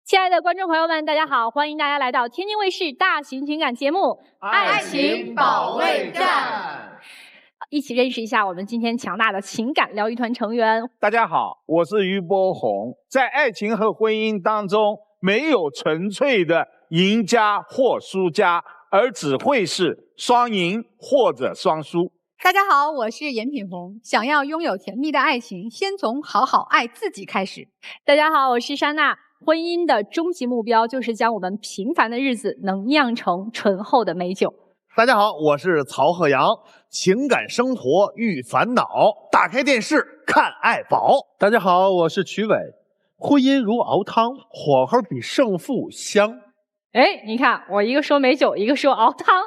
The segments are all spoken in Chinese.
亲爱的观众朋友们，大家好，欢迎大家来到天津卫视大型情感节目《爱情保卫战》，一起认识一下我们今天强大的情感疗愈团成员。大家好，我是于波红。在爱情和婚姻当中，没有纯粹的赢家或输家，而只会是双赢或者双输。大家好，我是严品红。想要拥有甜蜜的爱情，先从好好爱自己开始。大家好，我是珊娜。婚姻的终极目标就是将我们平凡的日子能酿成醇厚的美酒。大家好，我是曹鹤阳。情感生活遇烦恼，打开电视看爱宝。大家好，我是曲伟。婚姻如熬汤，火候比胜负香。哎，你看，我一个说美酒，一个说熬汤，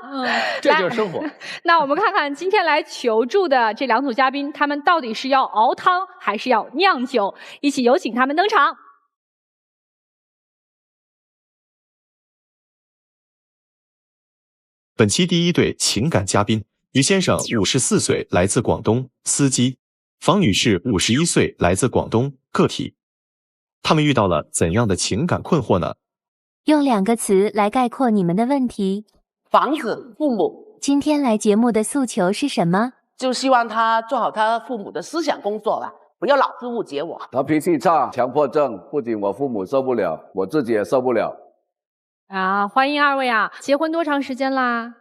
这就是生活。那我们看看今天来求助的这两组嘉宾，他们到底是要熬汤还是要酿酒？一起有请他们登场。本期第一对情感嘉宾，于先生54岁，来自广东，司机；房女士51岁，来自广东，个体。他们遇到了怎样的情感困惑呢？用2个词来概括你们的问题：房子、父母。今天来节目的诉求是什么？就希望他做好他父母的思想工作吧，不要老是误解我。他脾气差，强迫症，不仅我父母受不了，我自己也受不了。欢迎二位啊！结婚多长时间啦？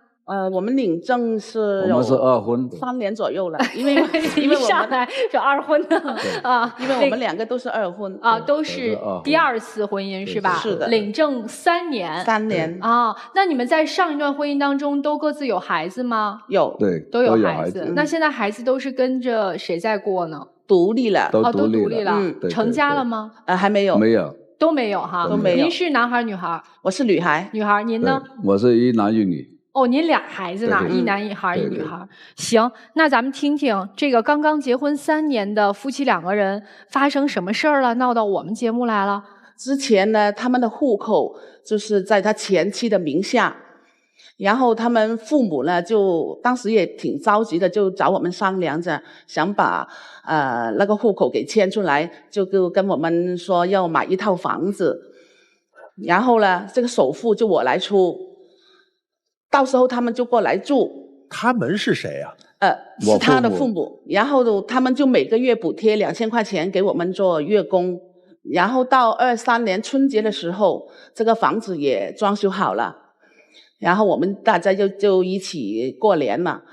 我们领证是我们是二婚3年左右了，因为我上来就二婚的啊，因为我们2个都是二婚啊，都是第2次婚姻是吧？是的，领证3年，3年啊。那你们在上一段婚姻当中都各自有孩子吗？有，对，都有孩子。那现在孩子都是跟着谁在过呢？独立了，都独立了，成家了吗？还没有，没有。都没有哈，都没有。您是男孩女孩？我是女孩。女孩，您呢？我是一男一女。哦，您2孩子呢，一男一孩，一女孩。行，那咱们听听这个刚刚结婚3年的夫妻2个人发生什么事儿了，闹到我们节目来了。之前呢，他们的户口就是在他前妻的名下，然后他们父母呢，就当时也挺着急的，就找我们商量着，想把那个户口给迁出来，就跟我们说要买一套房子，然后呢，这个首付就我来出，到时候他们就过来住。他们是谁呀？是他的父母，然后他们就每个月补贴2000块钱给我们做月供，然后到23年春节的时候，这个房子也装修好了，然后我们大家就一起过年嘛。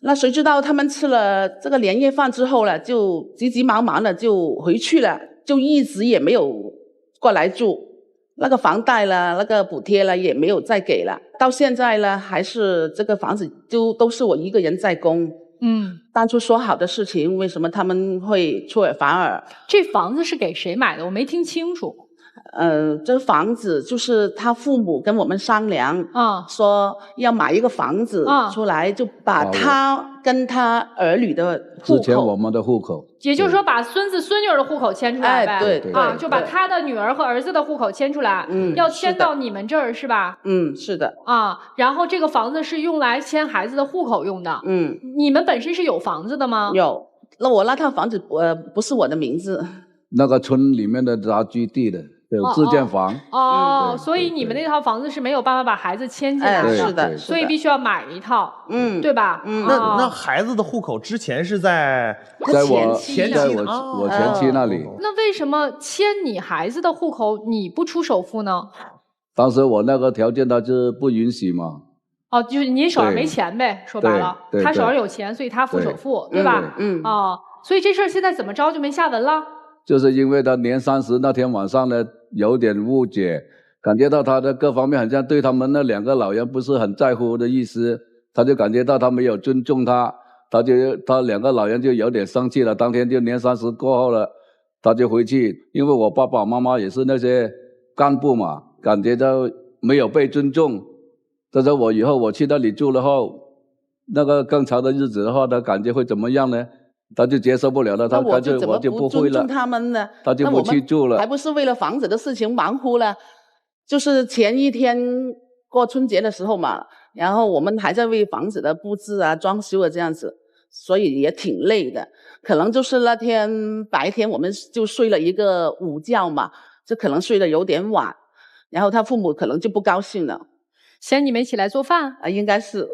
那谁知道他们吃了这个年夜饭之后呢，就急急忙忙的就回去了，就一直也没有过来住，那个房贷了，那个补贴了也没有再给了，到现在呢，还是这个房子就都是我一个人在供。当初说好的事情，为什么他们会出尔反尔？这房子是给谁买的？我没听清楚。这房子就是他父母跟我们商量，说要买一个房子出来，就把他跟他儿女的户口，之前我们的户口，也就是说把孙子孙女的户口迁出来呗，对，就把他的女儿和儿子的户口迁出来，要迁到你们这儿是吧？是的，然后这个房子是用来迁孩子的户口用的，你们本身是有房子的吗？有，那我那套房子不是我的名字，那个村里面的杂居地的。有自建房所以你们那套房子是没有办法把孩子迁进来的，是的，所以必须要买一套，对吧？那孩子的户口之前是在我前妻那里。那为什么迁你孩子的户口你不出首付呢？当时我那个条件他就不允许嘛。就是您手上没钱呗，说白了，他手上有钱，所以他付首付，对吧？所以这事儿现在怎么着就没下文了？就是因为他年30那天晚上呢，有点误解，感觉到他的各方面好像对他们那2个老人不是很在乎的意思，他就感觉到他没有尊重他，他2个老人就有点生气了。当天就年30过后了，他就回去，因为我爸爸妈妈也是那些干部嘛，感觉到没有被尊重。但是我以后我去那里住了后，那个更长的日子的话，他感觉会怎么样呢？他就接受不了了，他干脆我就不会了。他们呢？他就不去住了。还不是为了房子的事情忙乎了？就是前一天过春节的时候嘛，然后我们还在为房子的布置啊、装修啊这样子，所以也挺累的。可能就是那天白天我们就睡了一个午觉嘛，就可能睡得有点晚。然后他父母可能就不高兴了。嫌你没起来做饭啊，应该是。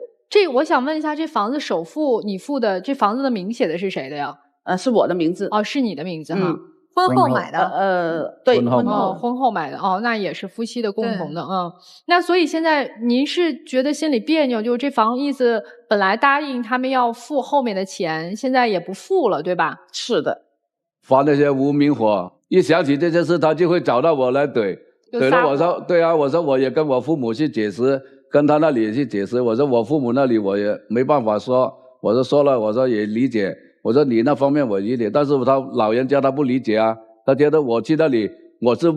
我想问一下，这房子首付你付的，这房子的名写的是谁的呀？是我的名字。哦，是你的名字哈。婚后买的。对，婚后买的哦，那也是夫妻的共同的。那所以现在您是觉得心里别扭，就是这房意思本来答应他们要付后面的钱，现在也不付了，对吧？是的。发那些无名火，一想起这件事，他就会找到我来怼了。我说对啊，我说我也跟我父母去解释，跟他那里去解释。我说我父母那里我也没办法说，我说说了，我说也理解。我说你那方面我理解，但是他老人家他不理解啊，他觉得我去那里我是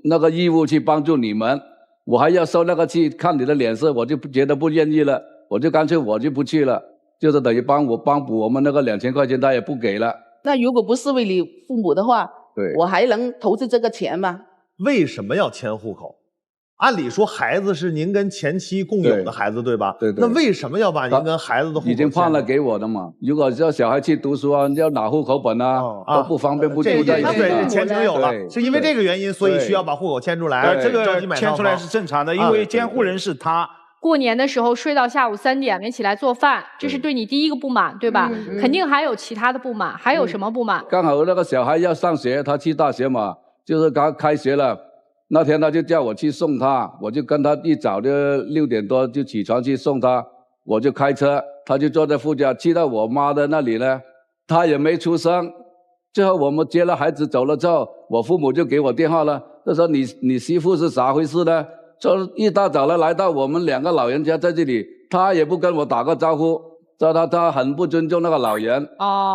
那个义务去帮助你们，我还要受那个气，看你的脸色，我就觉得不愿意了，我就干脆我就不去了，就是等于帮补我们那个2000块钱他也不给了。那如果不是为你父母的话，对，我还能投资这个钱吗？为什么要迁户口？按理说孩子是您跟前妻共有的孩子，对吧？对。那为什么要把您跟孩子的户口已经判了给我的嘛？如果叫小孩去读书啊，要拿户口本啊，都不方便，不住在一起。对，前妻有了，是因为这个原因，所以需要把户口迁出来。这个迁出来是正常的，因为监护人是他。过年的时候睡到下午3点没起来做饭，这是对你第一个不满，对吧？肯定还有其他的不满，还有什么不满？刚好那个小孩要上学，他去大学嘛，就是刚开学了。那天他就叫我去送他，我就跟他一早就6点多就起床去送他，我就开车，他就坐在副驾，去到我妈的那里呢，他也没出声。最后我们接了孩子走了之后，我父母就给我电话了，他说你媳妇是咋回事呢？说一大早来到我们2个老人家在这里，他也不跟我打个招呼，说他很不尊重那个老人。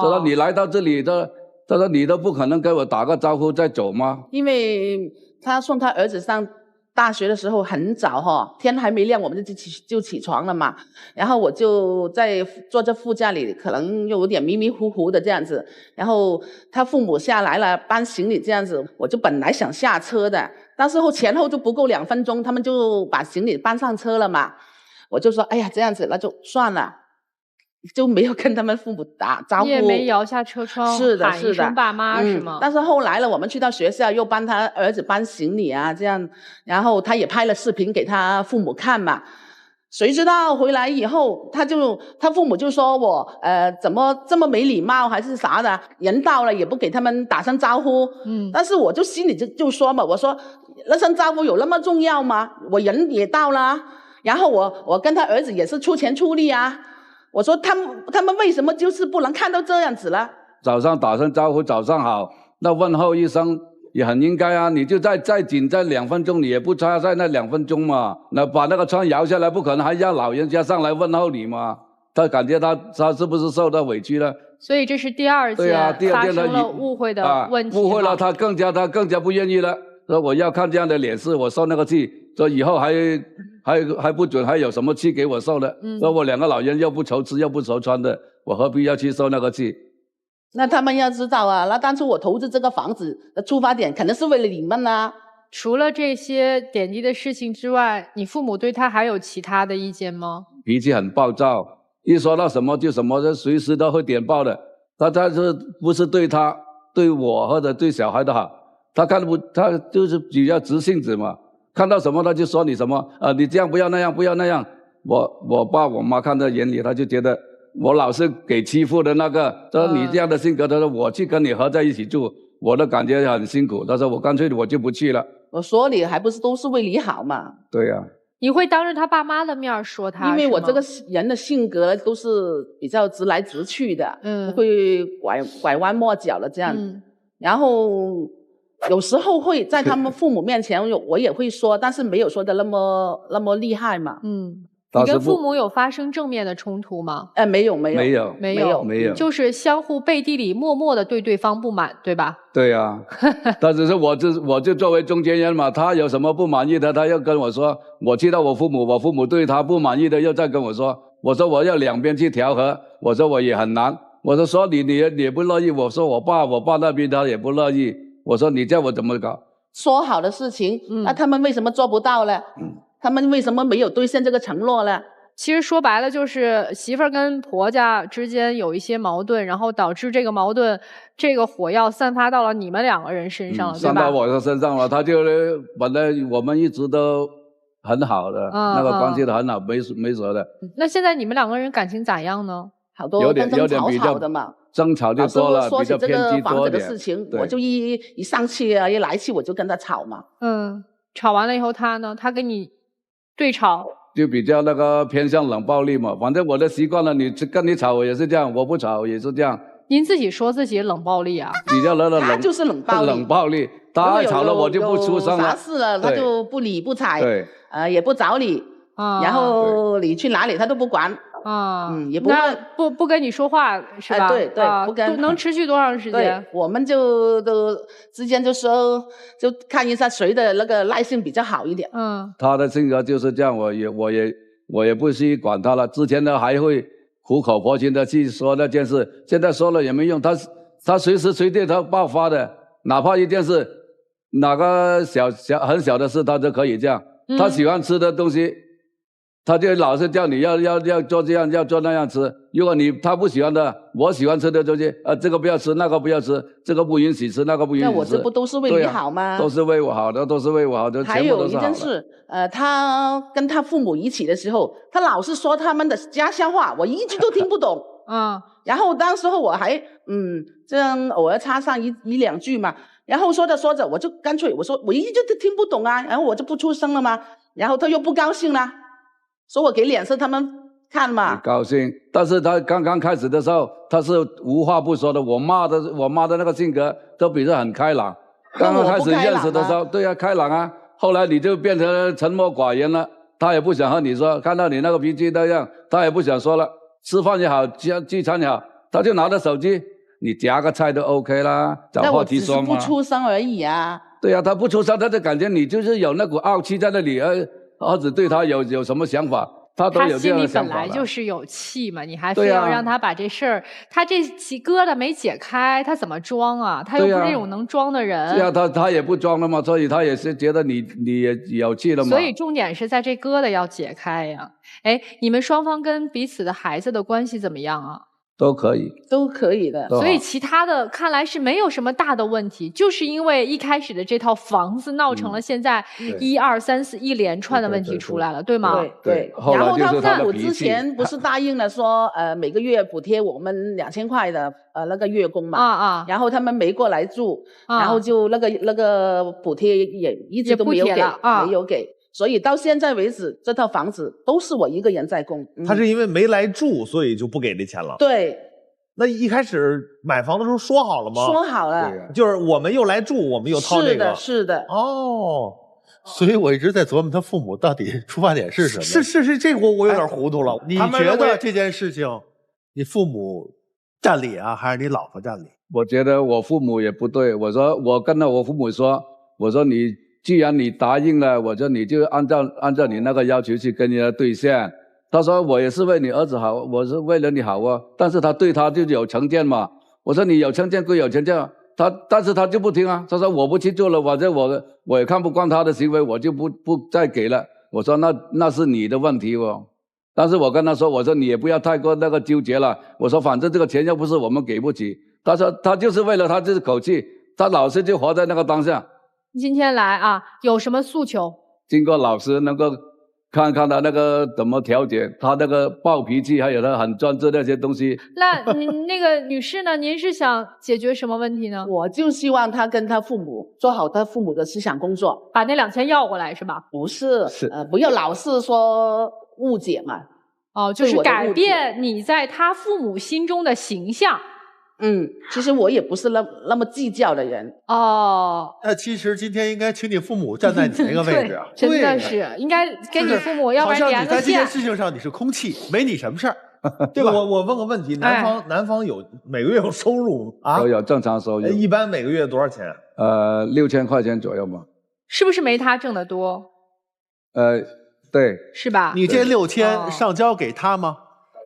说你来到这里的，他说你都不可能跟我打个招呼再走吗？因为他送他儿子上大学的时候很早哈，天还没亮我们就起床了嘛，然后我就在坐在副驾里，可能又有点迷迷糊糊的这样子，然后他父母下来了搬行李这样子，我就本来想下车的，但是前后就不够2分钟，他们就把行李搬上车了嘛，我就说哎呀这样子那就算了，就没有跟他们父母打招呼，你也没摇下车窗喊一声爸妈是吗？但是后来了，我们去到学校又帮他儿子搬行李啊，这样，然后他也拍了视频给他父母看嘛。谁知道回来以后，他父母就说我怎么这么没礼貌还是啥的，人到了也不给他们打声招呼。但是我就心里就说嘛，我说那声招呼有那么重要吗？我人也到了，然后我跟他儿子也是出钱出力啊。我说他们为什么就是不能看到这样子了？早上打声招呼，早上好，那问候一声也很应该啊。你就再紧在2分钟，你也不差在那2分钟嘛。那把那个窗摇下来，不可能还让老人家上来问候你嘛？他感觉他是不是受到委屈了？所以这是第2件发生了误会的问题。误会了，他更加不愿意了。说我要看这样的脸色，我受那个气。说以后还不准还有什么气给我受的。说我2个老人又不愁吃又不愁穿的，我何必要去受那个气？那他们要知道啊，那当初我投资这个房子的出发点肯定是为了你们啊。除了这些点滴的事情之外，你父母对他还有其他的意见吗？脾气很暴躁，一说到什么就什么，随时都会点爆的。他是不是对他对我或者对小孩的好？他他就是比较直性子嘛。看到什么他就说你什么你这样不要那样不要那样。我爸我妈看在眼里，他就觉得我老是给欺负的那个。他说你这样的性格，他说我去跟你合在一起住，我都感觉很辛苦。他说我干脆我就不去了。我说你还不是都是为你好嘛？对呀。你会当着他爸妈的面说他？因为我这个人的性格都是比较直来直去的，不会拐弯抹角的这样。然后有时候会在他们父母面前我也会说，但是没有说的那么厉害嘛。你跟父母有发生正面的冲突吗？没有，就是相互背地里默默的对对方不满，对吧？对呀。但只是我就作为中间人嘛，他有什么不满意的，他又跟我说，我去到我父母对他不满意的又再跟我说，我说我要2边去调和，我说我也很难，我说你也不乐意，我说我爸那边他也不乐意，我说你叫我怎么搞？说好的事情，那他们为什么做不到呢？他们为什么没有兑现这个承诺呢？其实说白了就是媳妇儿跟婆家之间有一些矛盾，然后导致这个矛盾，这个火药散发到了你们2个人身上了，对吧？散到我的身上了，他就本来我们一直都很好的，那个关系都很好，没什的。那现在你们2个人感情咋样呢？好多争吵的嘛，争吵就多了，说起这个房子的点事情，我就一上气啊，一来气我就跟他吵嘛。吵完了以后他呢？他跟你对吵？就比较那个偏向冷暴力嘛，反正我的习惯了，你跟你吵我也是这样，我不吵也是这样。您自己说自己冷暴力啊？比较他就是冷暴力，他爱吵了我就不出声了。啥事了他就不理不睬，对，也不找你，然后你去哪里他都不管。也不会不跟你说话是吧？对，不跟。能持续多长时间？对，我们就都之间就说，就看一下谁的那个耐性比较好一点。他的性格就是这样，我也不去管他了。之前呢还会苦口婆心的去说那件事，现在说了也没用。他随时随地他爆发的，哪怕一件事，哪个很小的事，他都可以这样。他喜欢吃的东西。他就老是叫你要做这样，要做那样吃。如果他不喜欢的，我喜欢吃的东西，这个不要吃，那个不要吃，这个不允许吃，那个不允许吃。那我这不都是为你好吗？都是为我好的，都是为我好的。还有一件事，他跟他父母一起的时候，他老是说他们的家乡话，我一句都听不懂。然后当时候我还这样偶尔插上一两句嘛，然后说着说着，我就干脆我说我一句都听不懂啊，然后我就不出声了嘛，然后他又不高兴了。说我给脸色他们看嘛，高兴。但是他刚刚开始的时候，他是无话不说的。我妈的那个性格都比较很开朗。刚刚开始认识的时候，对啊，开朗啊。后来你就变成沉默寡言了，他也不想和你说。看到你那个脾气那样，他也不想说了。吃饭也好，聚餐也好，他就拿着手机，你夹个菜都 OK 啦，找话题说嘛。那我只是不出声而已啊。对啊，他不出声，他就感觉你就是有那股傲气在那里，儿子对他有什么想法，他都有这样的想法。他心里本来就是有气嘛，你还非要让他把这事儿，他这疙瘩没解开，他怎么装啊？他又不是那种能装的人。对啊，他也不装了嘛，所以他也是觉得你也有气了嘛。所以重点是在这疙瘩要解开呀。哎，你们双方跟彼此的孩子的关系怎么样啊？都可以的。所以其他的看来是没有什么大的问题，就是因为一开始的这套房子闹成了现在1、2、3、4一连串的问题出来了，对吗？对。然后他父母之前不是答应了说，每个月补贴我们2000块的那个月供嘛，然后他们没过来住，然后就那个补贴也一直都没有给。所以到现在为止，这套房子都是我一个人在供。他是因为没来住，所以就不给这钱了。对。那一开始买房的时候说好了吗？说好了，就是我们又来住，我们又掏这个。是的。哦，所以我一直在琢磨他父母到底出发点是什么。是，这我有点糊涂了。你觉得这件事情，你父母占理啊，还是你老婆占理？我觉得我父母也不对。我跟我父母说，我说你。既然你答应了，我说你就按照你那个要求去跟你的对象。他说我也是为你儿子好，我是为了你好啊。但是他对他就有成见嘛。我说你有成见归有成见，但是他就不听啊。他说我不去做了，我也看不惯他的行为，我就不再给了。我说那是你的问题哦。但是我跟他说，我说你也不要太过那个纠结了。我说反正这个钱又不是我们给不起。他说他就是为了他这口气，他老是就活在那个当下。今天来啊，有什么诉求？经过老师能够看看他那个怎么调节，他那个暴脾气，还有他很专制那些东西。那那个女士呢？您是想解决什么问题呢？我就希望他跟他父母做好他父母的思想工作，把那2000要过来是吧？不是，不要老是说误解嘛。哦，就是改变你在他父母心中的形象。其实我也不是那么计较的人哦。那其实今天应该请你父母站在你那个位置啊，真的是应该跟你父母，要不然连个线。好像你在这件事情上你是空气，没你什么事儿，对吧？我问个问题，男方有每个月有收入啊？都有正常收入。一般每个月多少钱？6000块钱左右吧。是不是没他挣得多？对，是吧？你这6000上交给他吗？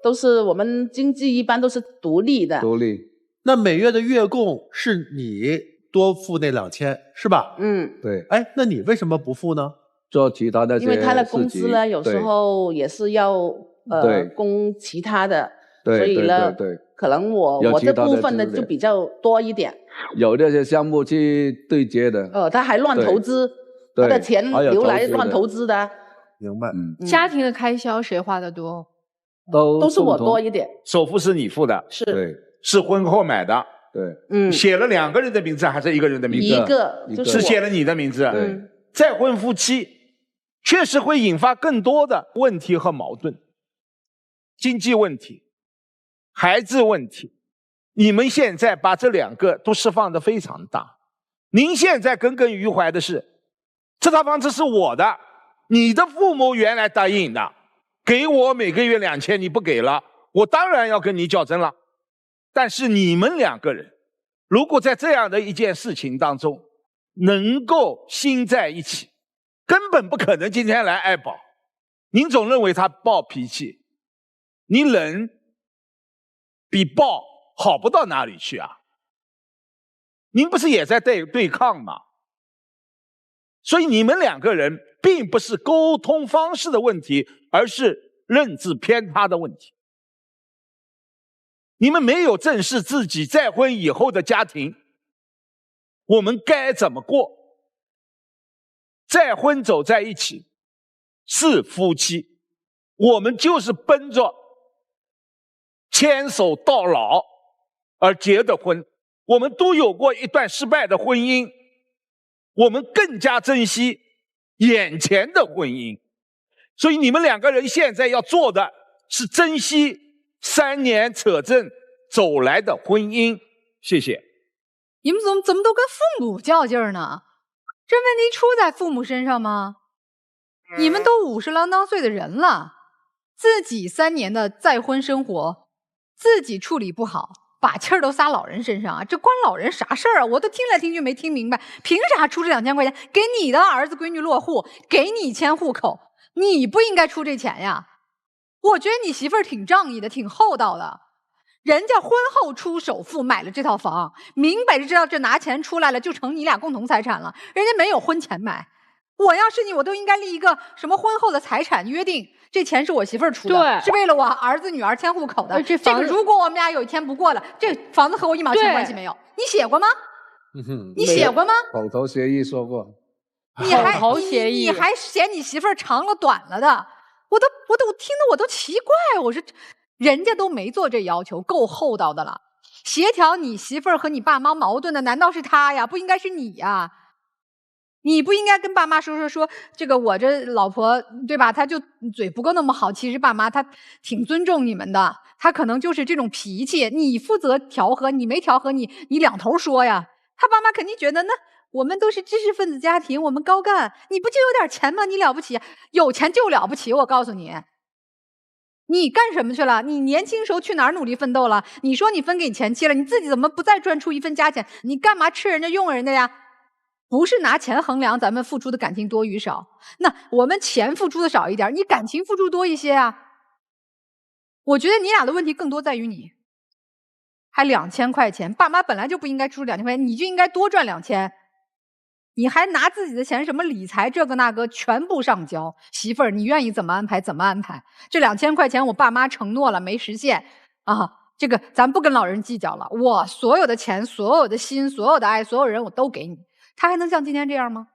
都是我们经济一般都是独立的。独立。那每月的月供是你多付那2000是吧？对。哎，那你为什么不付呢？做其他的。因为他的工资呢，有时候也是要供其他的，对所以呢，对，可能我这部分呢就比较多一点。有这些项目去对接的。他还乱投资，他的钱留来乱投资的。明白。家庭的开销谁花的多？都是我多一点。首付是你付的，是是婚后买的，对，写了2个人的名字还是1个人的名字？一个，是写了你的名字。再婚夫妻确实会引发更多的问题和矛盾，经济问题、孩子问题。你们现在把这2个都释放得非常大。您现在耿耿于怀的是，这套房子是我的，你的父母原来答应的，给我每个月2000，你不给了，我当然要跟你较真了。但是你们2个人，如果在这样的一件事情当中能够心在一起，根本不可能今天来爱宝。您总认为他暴脾气，你冷比暴好不到哪里去啊？您不是也在对抗吗？所以你们2个人并不是沟通方式的问题，而是认知偏差的问题。你们没有正视自己再婚以后的家庭，我们该怎么过？再婚走在一起是夫妻，我们就是奔着牵手到老而结的婚。我们都有过一段失败的婚姻，我们更加珍惜眼前的婚姻。所以你们2个人现在要做的是珍惜3年扯证走来的婚姻。谢谢。你们怎么都跟父母较劲儿呢？这问题出在父母身上吗？你们都50郎当岁的人了，自己3年的再婚生活自己处理不好，把气儿都撒老人身上啊！这关老人啥事儿啊？我都听来听去没听明白，凭啥出这2000块钱给你的儿子闺女落户，给你迁户口？你不应该出这钱呀！我觉得你媳妇儿挺仗义的，挺厚道的。人家婚后出首付买了这套房，明摆着知道这拿钱出来了就成你俩共同财产了，人家没有婚前买。我要是你，我都应该立一个什么婚后的财产约定，这钱是我媳妇儿出的，对，是为了我儿子女儿迁户口的。这个如果我们俩有一天不过了，这房子和我1毛钱关系没有。你写过吗？你写过吗？口头协议说过。你还口头协议，你还嫌你媳妇儿长了短了的，我都听得我都奇怪，我说人家都没做这要求，够厚道的了。协调你媳妇儿和你爸妈矛盾的难道是他呀？不应该是你呀？你不应该跟爸妈说这个我这老婆对吧？她就嘴不够那么好，其实爸妈她挺尊重你们的，她可能就是这种脾气，你负责调和，你没调和，你两头说呀。他爸妈肯定觉得那我们都是知识分子家庭，我们高干，你不就有点钱吗？你了不起，有钱就了不起。我告诉你，你干什么去了？你年轻时候去哪儿努力奋斗了？你说你分给你前妻了，你自己怎么不再赚出一份家钱？你干嘛吃人家用人的呀？不是拿钱衡量咱们付出的感情多与少，那我们钱付出的少一点，你感情付出多一些啊。我觉得你俩的问题更多在于你，还2000块钱，爸妈本来就不应该出2000块钱，你就应该多赚2000，你还拿自己的钱什么理财这个那个全部上交，媳妇儿你愿意怎么安排怎么安排。这2000块钱我爸妈承诺了没实现啊，这个咱不跟老人计较了，我所有的钱所有的心所有的爱所有人我都给你。他还能像今天这样吗？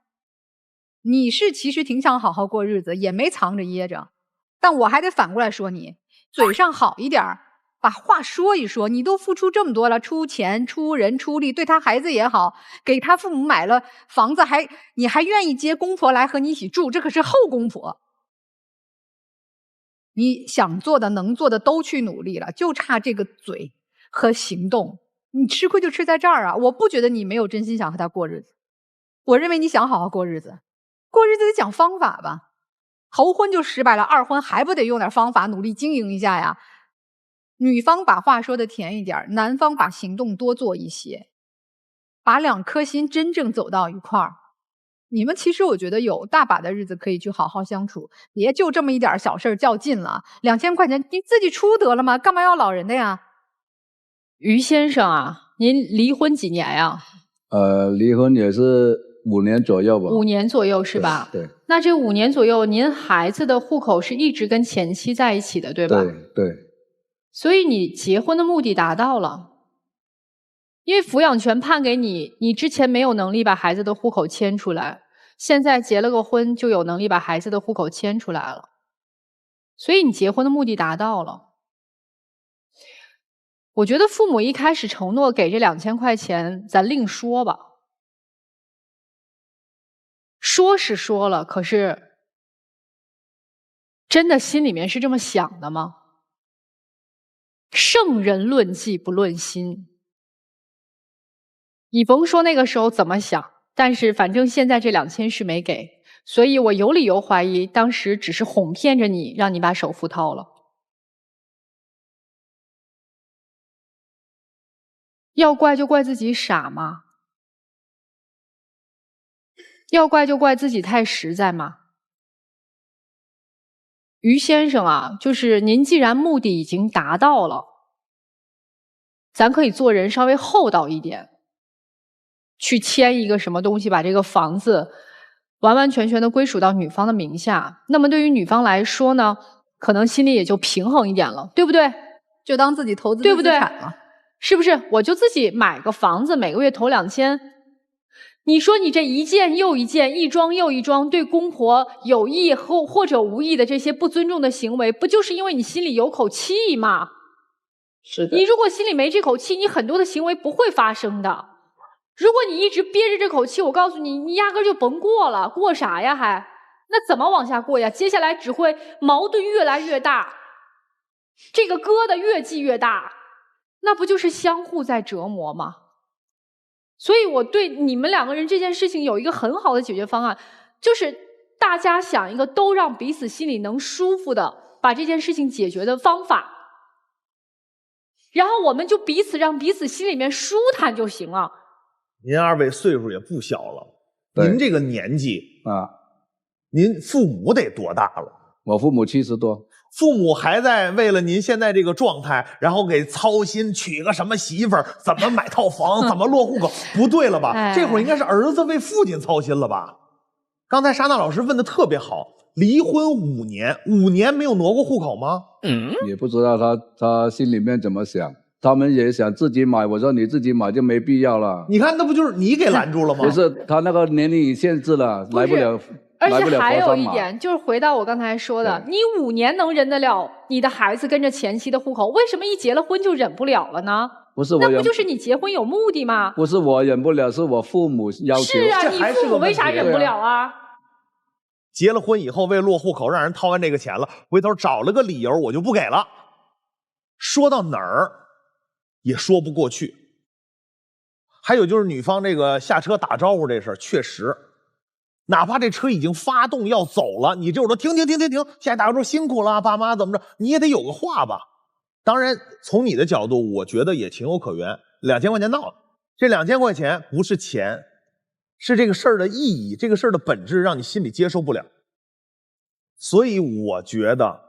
你是其实挺想好好过日子，也没藏着掖着，但我还得反过来说你，嘴上好一点，把话说一说。你都付出这么多了，出钱出人出力，对他孩子也好，给他父母买了房子，你还愿意接公婆来和你一起住，这可是后公婆。你想做的能做的都去努力了，就差这个嘴和行动。你吃亏就吃在这儿啊！我不觉得你没有真心想和他过日子，我认为你想好好过日子，过日子得讲方法吧。头婚就失败了，2婚还不得用点方法努力经营一下呀？女方把话说的甜一点，男方把行动多做一些，把2颗心真正走到一块儿。你们其实我觉得有大把的日子可以去好好相处，别就这么一点小事较劲了。2000块钱你自己出得了吗？干嘛要老人的呀？于先生啊，您离婚几年呀？离婚也是5年左右吧。 5年左右是吧？对。那这5年左右，您孩子的户口是一直跟前妻在一起的，对吧？对对。所以你结婚的目的达到了，因为抚养权判给你，你之前没有能力把孩子的户口迁出来，现在结了个婚就有能力把孩子的户口迁出来了，所以你结婚的目的达到了。我觉得父母一开始承诺给这2000块钱，咱另说吧。说是说了，可是真的心里面是这么想的吗？圣人论迹不论心。你甭说那个时候怎么想，但是反正现在这2000是没给，所以我有理由怀疑当时只是哄骗着你，让你把首付掏了。要怪就怪自己傻吗？要怪就怪自己太实在吗？于先生啊，就是您既然目的已经达到了，咱可以做人稍微厚道一点，去签一个什么东西，把这个房子完完全全的归属到女方的名下。那么对于女方来说呢，可能心里也就平衡一点了，对不对？就当自己投资对不对？资产了。是不是？我就自己买个房子，每个月投2000。你说你这一件又一件，一桩又一桩，对公婆有意或者无意的这些不尊重的行为，不就是因为你心里有口气吗？是的。你如果心里没这口气，你很多的行为不会发生的。如果你一直憋着这口气，我告诉你，你压根就甭过了，过啥呀还？那怎么往下过呀？接下来只会矛盾越来越大，这个疙瘩越积越大，那不就是相互在折磨吗？所以我对你们2个人这件事情有一个很好的解决方案，就是大家想一个都让彼此心里能舒服的把这件事情解决的方法，然后我们就彼此让彼此心里面舒坦就行了。您2位岁数也不小了，您这个年纪啊，您父母得多大了？我父母70多。父母还在为了您现在这个状态，然后给操心娶个什么媳妇儿，怎么买套房，怎么落户口，不对了吧？哎、这会儿应该是儿子为父亲操心了吧？刚才莎娜老师问的特别好，离婚5年，5年没有挪过户口吗？也不知道他心里面怎么想，他们也想自己买，我说你自己买就没必要了。你看，那不就是你给拦住了吗？不是，他那个年龄限制了，来不了。而且还有一点，就是回到我刚才说的，你5年能忍得了你的孩子跟着前妻的户口，为什么一结了婚就忍不了了呢？不是我，那不就是你结婚有目的吗？不是我忍不了，是我父母要求。是啊，你父母为啥忍不了啊？结了婚以后，为落户口让人掏完这个钱了，回头找了个理由我就不给了，说到哪儿也说不过去。还有就是女方这个下车打招呼这事儿，确实。哪怕这车已经发动要走了，你这会儿说停，下来打个招呼，辛苦了，爸妈怎么着，你也得有个话吧。当然，从你的角度，我觉得也情有可原。2000块钱到了，这2000块钱不是钱，是这个事儿的意义，这个事儿的本质让你心里接受不了。所以我觉得，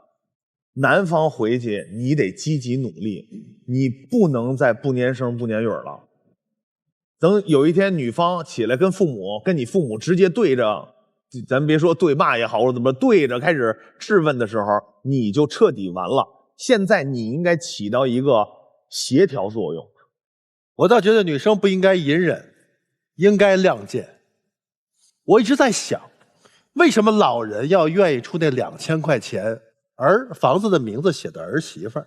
男方回去你得积极努力，你不能再不年生不年月了。等有一天女方起来跟你父母直接对着，咱别说对骂也好，或者怎么对着开始质问的时候，你就彻底完了。现在你应该起到一个协调作用。我倒觉得女生不应该隐忍，应该谅解。我一直在想，为什么老人要愿意出那2000块钱，而房子的名字写的儿媳妇儿？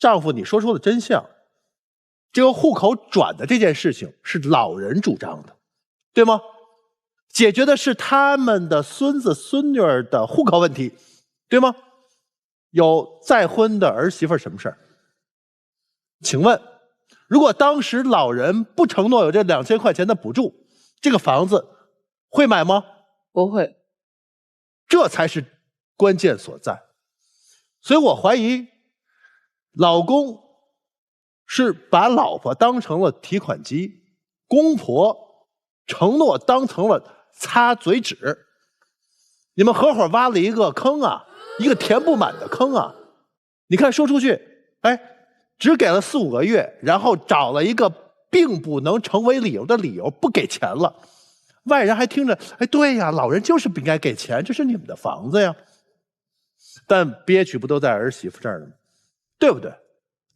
丈夫，你说出了真相。这个户口转的这件事情是老人主张的，对吗？解决的是他们的孙子孙女儿的户口问题，对吗？有再婚的儿媳妇什么事儿？请问，如果当时老人不承诺有这2000块钱的补助，这个房子会买吗？不会，这才是关键所在。所以我怀疑，老公是把老婆当成了提款机，公婆承诺当成了擦嘴纸，你们合伙挖了一个坑啊，一个填不满的坑啊！你看说出去，哎，只给了4、5个月，然后找了一个并不能成为理由的理由，不给钱了，外人还听着，哎，对呀，老人就是不应该给钱，这是你们的房子呀。但憋屈不都在儿媳妇这儿呢吗？对不对？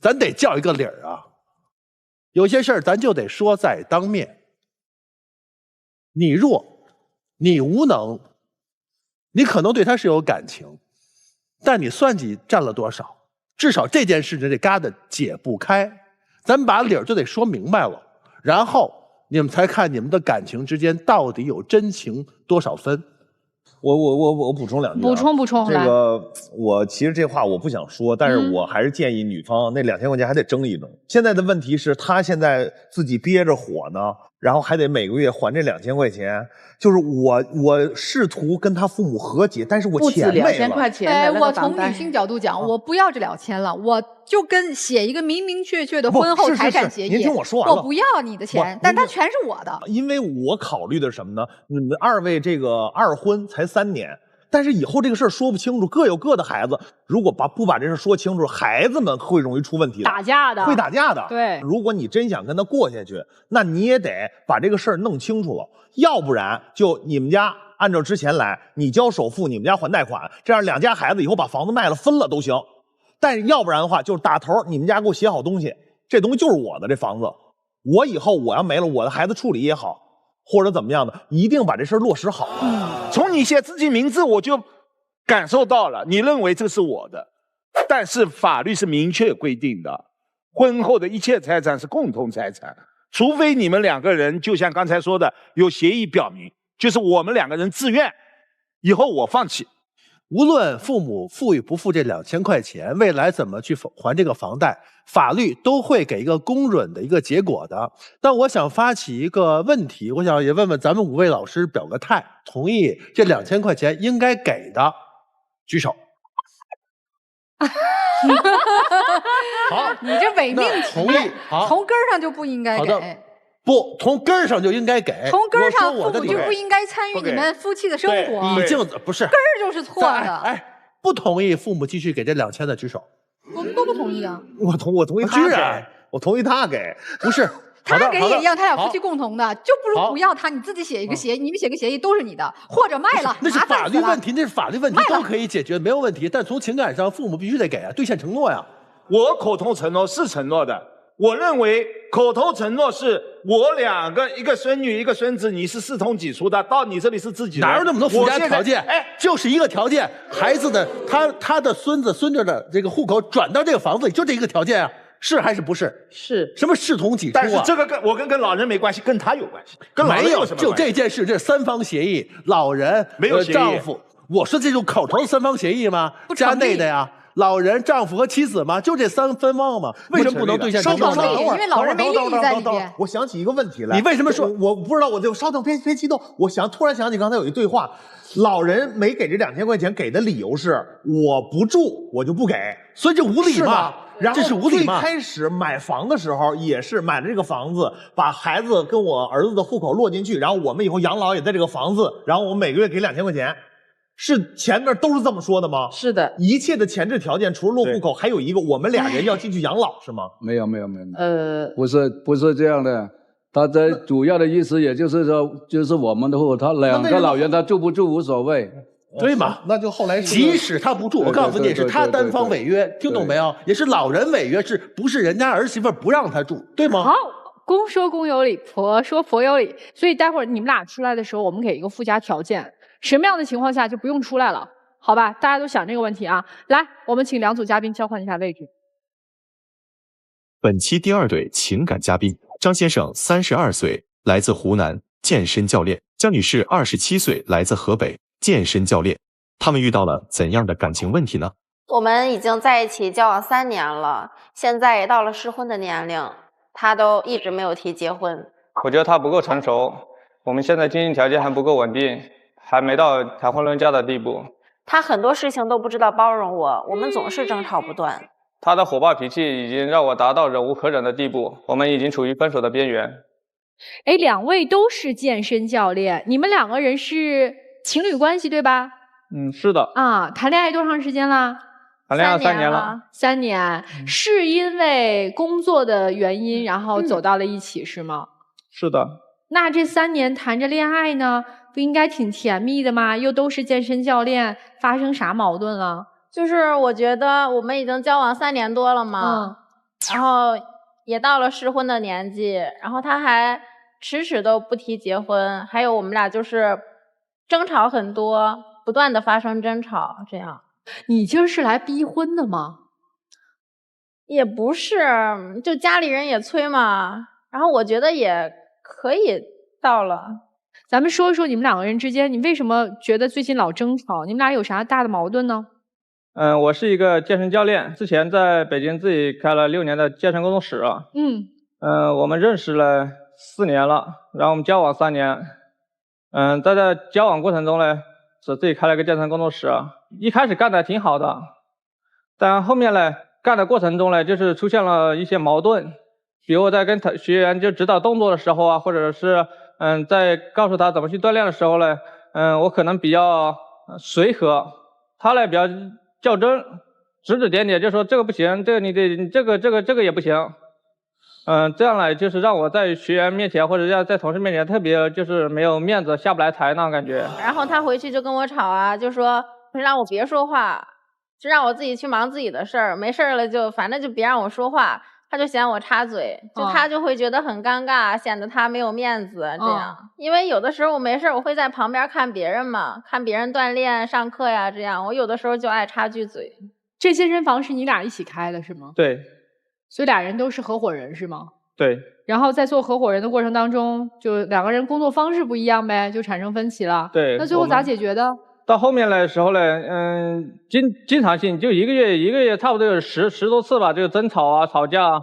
咱得叫一个理儿啊。有些事儿咱就得说在当面。你弱，你无能，你可能对他是有感情，但你算计占了多少？至少这件事情这疙瘩解不开，咱把理儿就得说明白了，然后你们才看你们的感情之间到底有真情多少分。我补充两句、啊，补充，这个我其实这话我不想说，但是我还是建议女方那2000块钱还得争一争。现在的问题是她现在自己憋着火呢，然后还得每个月还这2000块钱。就是我试图跟他父母和解，但是我钱没了。不止2000块钱。哎，我从女性角度讲，我不要这2000了，我就跟写一个明明确确的婚后财产协议。您听我说完了，我不要你的钱，但它全是我的。因为我考虑的是什么呢？你们二位这个二婚才3年。但是以后这个事儿说不清楚，各有各的孩子。如果不把这事说清楚，孩子们会容易出问题的，打架的，会打架的。对，如果你真想跟他过下去，那你也得把这个事儿弄清楚了，要不然就你们家按照之前来，你交首付，你们家还贷款，这样两家孩子以后把房子卖了分了都行。但是要不然的话，就是打头你们家给我写好东西，这东西就是我的，这房子，我以后我要没了，我的孩子处理也好。或者怎么样的，一定把这事儿落实好。从你写自己名字，我就感受到了，你认为这是我的，但是法律是明确规定的，婚后的一切财产是共同财产，除非你们两个人就像刚才说的，有协议表明，就是我们两个人自愿，以后我放弃。无论父母付与不付这2000块钱，未来怎么去还这个房贷，法律都会给一个公允的一个结果的。但我想发起一个问题，我想也问问咱们5位老师表个态，同意这2000块钱应该给的，举手。好，你这伪命题，同意。好，从根儿上就不应该给。不，从根儿上就应该给。从根儿上，父母我的就不应该参与你们夫妻的生活。已经不是根儿就是错的。哎，不同意父母继续给这2000的举手。我们都不同意啊。我同意他给，我同意他给，不是他给也一样，他俩夫妻共同的，就不如不要他，你自己写一个协议，你们写个协议都是你的，或者卖了，那是法律问题，那是法律问题都可以解决，没有问题。但从情感上，父母必须得给啊，兑现承诺呀。我口头承诺是承诺的。我认为口头承诺是我两个，一个孙女一个孙子，你是4通几出的，到你这里是自己的，哪有那么多附加条件？哎，就是一个条件，孩子的他的孙子孙女的这个户口转到这个房子里，就这一个条件啊，是还是不是？是。什么视同己出啊？但是这个跟老人没关系，跟他有关系，跟老人有什么关系？就这件事，这3方协议，老人没有协议，丈夫，我说这种口头的3方协议吗？家内的呀。老人、丈夫和妻子嘛，就这3分方嘛，为什么不能兑现承诺呢？因为老人没利益在里边。我想起一个问题来，你为什么说？我不知道，我就稍等，别激动。突然想起刚才有一对话，老人没给这2000块钱，给的理由是我不住，我就不给，所以这无理嘛。然后这是无理嘛。最开始买房的时候也是买了这个房子，把孩子跟我儿子的户口落进去，然后我们以后养老也在这个房子，然后我们每个月给2000块钱。是前面都是这么说的吗？是的，一切的前置条件除了落户口，还有一个我们俩人要进去养老，是吗？没有，不是这样的。他这主要的意思也就是说，就是我们的户口，他2个老人他住不住无所谓，对嘛？那就后来即使他不住，我告诉你，是他单方违约，听懂没有？也是老人违约，是不是人家儿媳妇不让他住，对吗？好。公说公有理，婆说婆有理，所以待会儿你们俩出来的时候，我们给一个附加条件，什么样的情况下就不用出来了，好吧？大家都想这个问题啊。来，我们请2组嘉宾交换一下位置。本期第2对情感嘉宾，张先生32岁，来自湖南，健身教练；江女士27岁，来自河北，健身教练。他们遇到了怎样的感情问题呢？我们已经在一起交往3年了，现在也到了适婚的年龄。他都一直没有提结婚，我觉得他不够成熟，我们现在经济条件还不够稳定，还没到谈婚论嫁的地步。他很多事情都不知道包容我们总是争吵不断。他的火爆脾气已经让我达到忍无可忍的地步，我们已经处于分手的边缘。哎，2位都是健身教练，你们2个人是情侣关系对吧？是的。啊，谈恋爱多长时间啦？谈恋爱3年了。3年，是因为工作的原因，然后走到了一起是吗？是的。那这3年谈着恋爱呢，不应该挺甜蜜的吗？又都是健身教练，发生啥矛盾了？就是我觉得我们已经交往3年多了嘛，然后也到了适婚的年纪，然后他还迟迟都不提结婚，还有我们俩就是争吵很多，不断的发生争吵，这样。你今儿是来逼婚的吗？也不是，就家里人也催嘛，然后我觉得也可以到了。咱们说一说你们2个人之间，你为什么觉得最近老争吵？你们俩有啥大的矛盾呢？我是一个健身教练，之前在北京自己开了6年的健身工作室。我们认识了4年了，然后我们交往3年。在这交往过程中呢，是自己开了一个健身工作室，一开始干的挺好的，但后面呢，干的过程中呢，就是出现了一些矛盾，比如我在跟学员就指导动作的时候啊，或者是在告诉他怎么去锻炼的时候呢，我可能比较随和，他呢比较较真，指指点点，就说这个不行，这个你得这个也不行。这样呢就是让我在学员面前或者在同事面前特别就是没有面子，下不来台那种感觉。然后他回去就跟我吵啊，就说让我别说话，就让我自己去忙自己的事儿，没事儿了就反正就别让我说话。他就嫌我插嘴，就他就会觉得很尴尬，显得他没有面子这样。因为有的时候我没事我会在旁边看别人嘛，看别人锻炼上课呀这样，我有的时候就爱插句嘴。这健身房是你俩一起开的是吗？对。所以俩人都是合伙人是吗？对。然后在做合伙人的过程当中，就2个人工作方式不一样呗，就产生分歧了。对。那最后咋解决的？到后面的时候呢，经常性就一个月差不多有十多次吧，就争吵啊、吵架。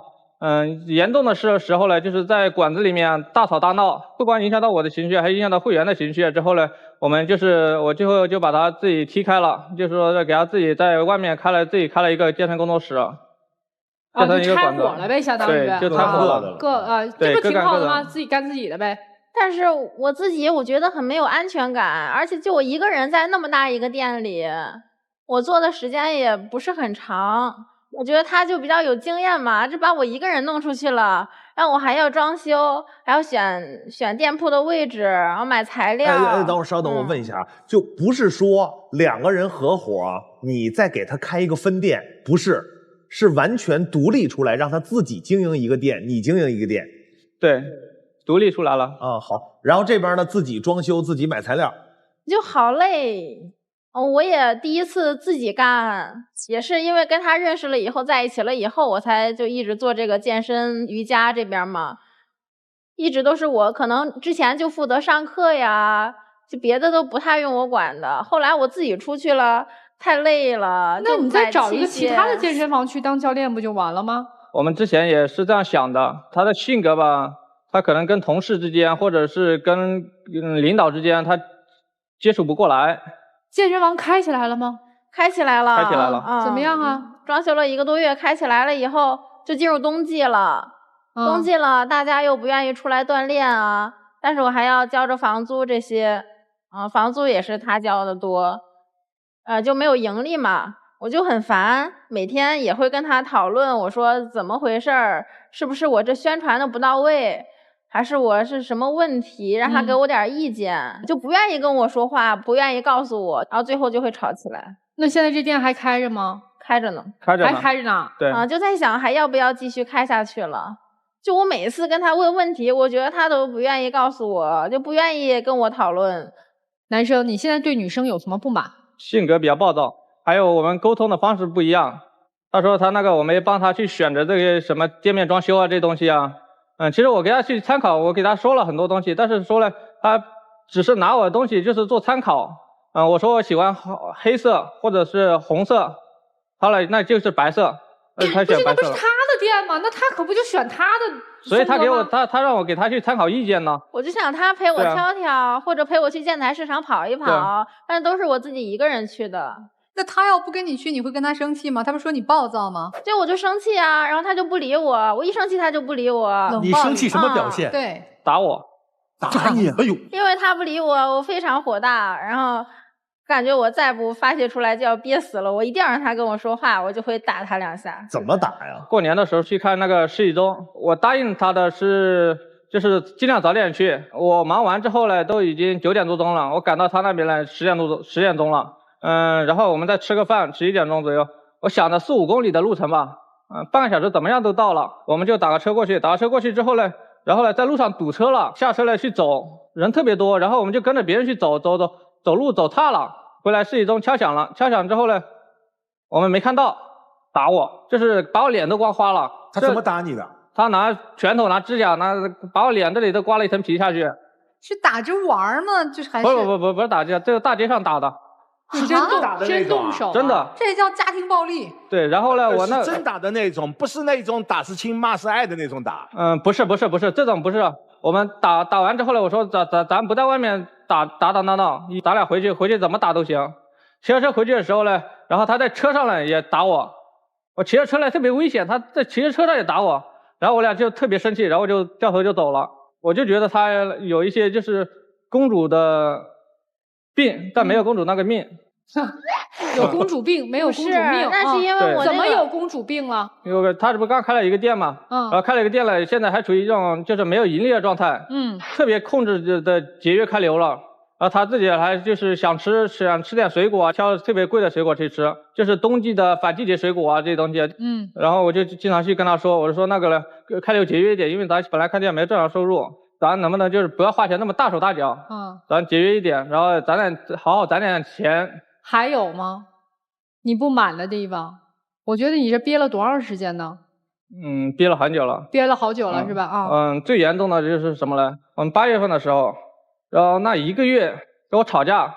严重的时候呢，就是在馆子里面大吵大闹，不光影响到我的情绪，还影响到会员的情绪。之后呢，我最后就把他自己踢开了，就是说给他自己在外面自己开了一个健身工作室。就拆伙了呗，相当于。对，就拆伙了。这不挺好的吗？自己干自己的呗。但是我自己我觉得很没有安全感，而且就我一个人在那么大一个店里，我做的时间也不是很长。我觉得他就比较有经验嘛，这把我一个人弄出去了，让我还要装修，还要选店铺的位置，然后买材料。等会儿稍等，我问一下，就不是说2个人合伙，你再给他开一个分店，不是，是完全独立出来，让他自己经营一个店，你经营一个店。对，独立出来了。好。然后这边呢，自己装修，自己买材料，就好累。我也第一次自己干，也是因为跟他认识了以后，在一起了以后，我才就一直做这个健身瑜伽这边嘛，一直都是我，可能之前就负责上课呀，就别的都不太用我管的。后来我自己出去了，太累了。那你再找一个其他的健身房去当教练不就完了吗？我们之前也是这样想的，他的性格吧，他可能跟同事之间，或者是跟领导之间，他接触不过来。健身房开起来了吗？开起来了。开起来了。怎么样啊？装修了1个多月，开起来了以后就进入冬季了。冬季了，大家又不愿意出来锻炼啊，但是我还要交着房租这些，房租也是他交的多，就没有盈利嘛，我就很烦，每天也会跟他讨论，我说怎么回事儿，是不是我这宣传的不到位，还是我是什么问题，让他给我点意见，就不愿意跟我说话，不愿意告诉我，然后最后就会吵起来。那现在这店还开着吗？开着呢。还开着呢。对。就在想还要不要继续开下去了。就我每次跟他问问题，我觉得他都不愿意告诉我，就不愿意跟我讨论。男生，你现在对女生有什么不满？性格比较暴躁，还有我们沟通的方式不一样。他说他我没帮他去选择这个什么店面装修啊这东西啊。其实我给他去参考，我给他说了很多东西，但是说了他只是拿我的东西就是做参考。我说我喜欢黑色或者是红色，好了，那就是白色，他选白色了。那不是他的店吗？那他可不就选他的？所以他让我给他去参考意见呢。我就想他陪我挑挑，或者陪我去建材市场跑一跑，但都是我自己一个人去的。那他要不跟你去，你会跟他生气吗？他不说你暴躁吗？就我就生气啊，然后他就不理我，我一生气他就不理我。你生气什么表现？对，打我，打你！哎呦，因为他不理我，我非常火大，然后感觉我再不发泄出来就要憋死了，我一定要让他跟我说话，我就会打他2下。怎么打呀？过年的时候去看那个世纪钟，我答应他的是就是尽量早点去。我忙完之后呢，都已经9点多钟了，我赶到他那边来10点钟了。然后我们再吃个饭，11点钟左右。我想着4、5公里的路程吧，半个小时怎么样都到了，我们就打个车过去。打个车过去之后呢，然后呢在路上堵车了，下车了去走，人特别多，然后我们就跟着别人去走路走岔了。回来市里中敲响了，敲响之后呢，我们没看到，打我，就是把我脸都刮花了。他怎么打你的？他拿拳头拿指甲把我脸这里都刮了一层皮下去。是打着玩吗？就是还是不是打架，这个大街上打的。是真打的那种，真动手，真的，这叫家庭暴力。对，然后呢，我那是真打的那种，不是那种打是亲骂是爱的那种打。不是，这种不是。我们打完之后呢，我说咱不在外面打闹，咱俩回去怎么打都行。骑着车回去的时候呢，然后他在车上呢也打我，我骑着车来特别危险，他在骑着车上也打我，然后我俩就特别生气，然后就掉头就走了。我就觉得他有一些就是公主的病，但没有公主那个命。有公主病，没有公主命。那是因为我怎么有公主病了？因为他这不刚开了一个店嘛，然后开了一个店了，现在还处于这种就是没有盈利的状态，特别控制的节约开流了。然后他自己还就是想吃点水果啊，挑特别贵的水果去吃，就是冬季的反季节水果啊这些东西。然后我就经常去跟他说，我就说那个呢，开流节约一点，因为咱本来开店没正常收入，咱能不能就是不要花钱那么大手大脚，咱节约一点，然后咱俩好好攒点钱。还有吗？你不满的地方？我觉得你这憋了多长时间呢？憋了很久了。憋了好久了是吧？最严重的就是什么呢？我们8月份的时候，然后那1个月跟我吵架、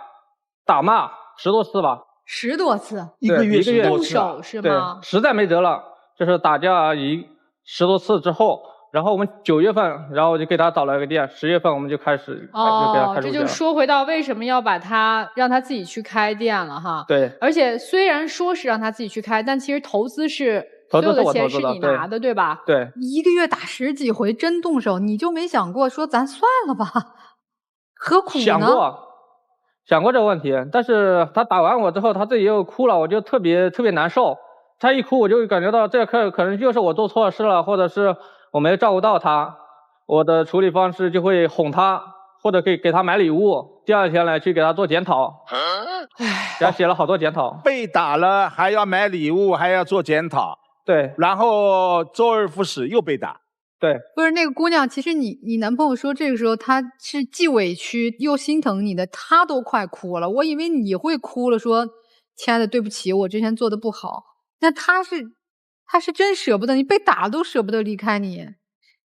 打骂10多次吧。10多次？一个月10多次，是吗？对，实在没辙了，就是打架10多次之后。然后我们9月份，然后我就给他找了个店，10月份我们就开始就给他开出去了。这就说回到为什么要让他自己去开店了哈。对。而且虽然说是让他自己去开，但其实投资是所有的钱是你拿的，对吧？对。1个月打10几回，真动手，你就没想过说咱算了吧？何苦呢？想过这个问题，但是他打完我之后，他自己又哭了，我就特别难受。他一哭，我就感觉到这可能就是我做错事了，或者是我没照顾到他，我的处理方式就会哄他，或者给他买礼物，第2天呢去给他做检讨，给他写了好多检讨。被打了还要买礼物，还要做检讨，对，然后周而复始又被打。对，不是那个姑娘，其实你男朋友说这个时候他是既委屈又心疼你的，他都快哭了，我以为你会哭了，说亲爱的对不起，我之前做的不好。那他是真舍不得你，被打都舍不得离开你。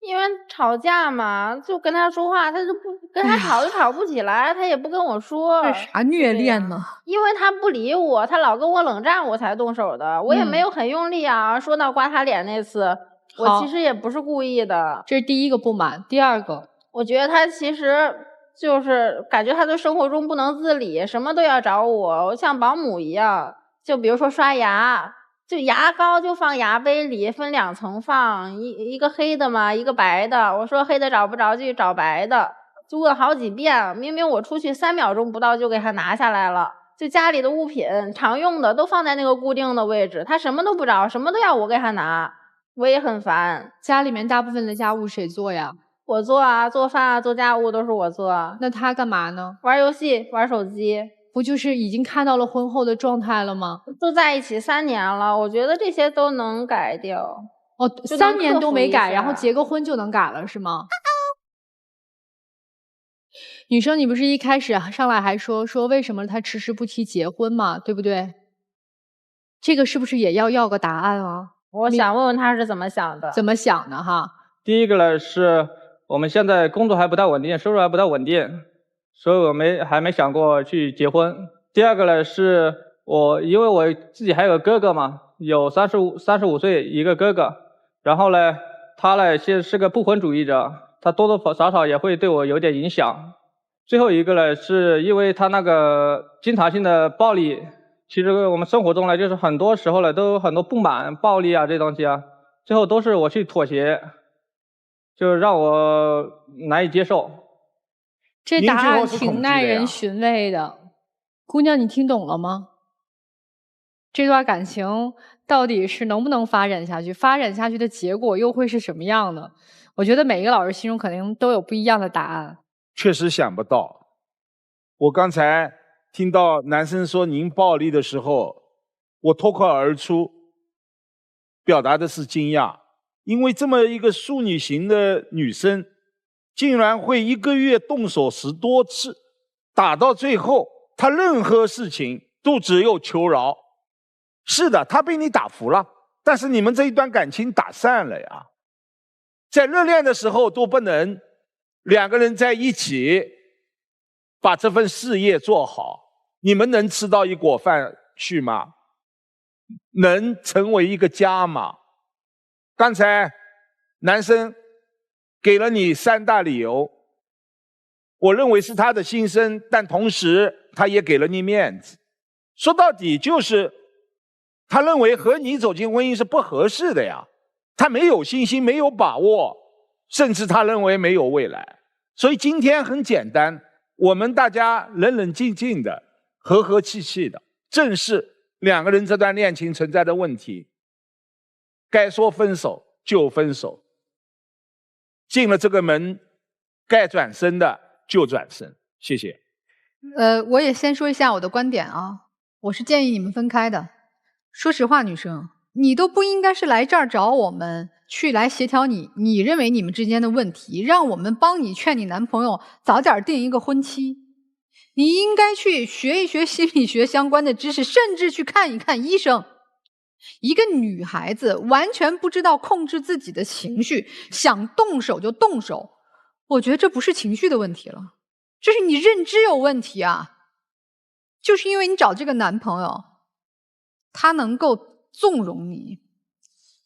因为吵架嘛，就跟他说话，他就不跟他吵就吵不起来，他也不跟我说。这啥虐恋呢？因为他不理我，他老跟我冷战，我才动手的。我也没有很用力啊。说到刮他脸那次，我其实也不是故意的。这是第一个不满。第二个，我觉得他其实就是感觉他在生活中不能自理，什么都要找我，像保姆一样。就比如说刷牙。就牙膏就放牙杯里，分2层放，一个黑的嘛，一个白的。我说黑的找不着就找白的，就问好几遍。明明我出去3秒钟不到就给他拿下来了。就家里的物品常用的都放在那个固定的位置，他什么都不找，什么都要我给他拿，我也很烦。家里面大部分的家务谁做呀？我做啊，做饭啊，做家务都是我做。那他干嘛呢？玩游戏，玩手机。不就是已经看到了婚后的状态了吗？都在一起3年了，我觉得这些都能改掉。3年都没改，然后结个婚就能改了是吗？女生，你不是一开始上来还说为什么他迟迟不提结婚嘛，对不对？这个是不是也要个答案啊？我想问问他是怎么想的。怎么想的哈？第一个呢是我们现在工作还不太稳定，收入还不太稳定。所以我还没想过去结婚。第二个呢，是因为我自己还有个哥哥嘛，有35岁一个哥哥，然后呢，他呢现在是个不婚主义者，他多多少少也会对我有点影响。最后一个呢，是因为他那个经常性的暴力，其实我们生活中呢，就是很多时候呢都有很多不满、暴力啊这东西啊，最后都是我去妥协，就让我难以接受。这答案挺耐人寻味的，姑娘，你听懂了吗？这段感情到底是能不能发展下去？发展下去的结果又会是什么样的？我觉得每一个老师心中肯定都有不一样的答案。确实想不到。我刚才听到男生说您暴力的时候，我脱口而出，表达的是惊讶，因为这么一个淑女型的女生，竟然会1个月动手10多次，打到最后，她任何事情都只有求饶。是的，她被你打服了，但是你们这一段感情打散了呀。在热恋的时候都不能2个人在一起把这份事业做好，你们能吃到一锅饭去吗？能成为一个家吗？刚才男生给了你3大理由，我认为是他的心声，但同时他也给了你面子。说到底就是他认为和你走进婚姻是不合适的呀，他没有信心，没有把握，甚至他认为没有未来。所以今天很简单，我们大家冷冷静静的，和和气气的，正视2个人这段恋情存在的问题，该说分手就分手，进了这个门，该转身的就转身。谢谢。我也先说一下我的观点啊，我是建议你们分开的。说实话，女生，你都不应该是来这儿找我们去来协调你认为你们之间的问题，让我们帮你劝你男朋友早点定一个婚期。你应该去学一学心理学相关的知识，甚至去看一看医生。一个女孩子完全不知道控制自己的情绪，想动手就动手，我觉得这不是情绪的问题了，这是你认知有问题啊。就是因为你找这个男朋友，他能够纵容你，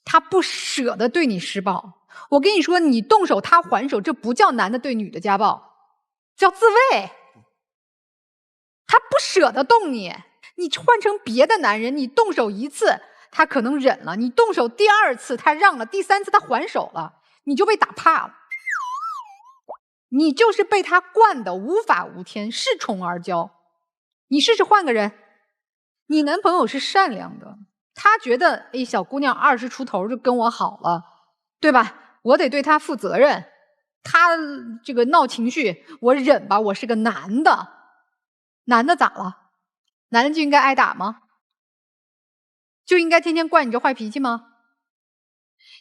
他不舍得对你施暴。我跟你说，你动手他还手，这不叫男的对女的家暴，叫自卫。他不舍得动你，你换成别的男人，你动手1次他可能忍了，你动手第2次他让了，第3次他还手了，你就被打怕了。你就是被他惯得无法无天，恃宠而骄。你试试换个人，你男朋友是善良的，他觉得哎，小姑娘20出头就跟我好了，对吧？我得对他负责任，他这个闹情绪我忍吧，我是个男的。男的咋了？男人就应该挨打吗？就应该天天惯你这坏脾气吗？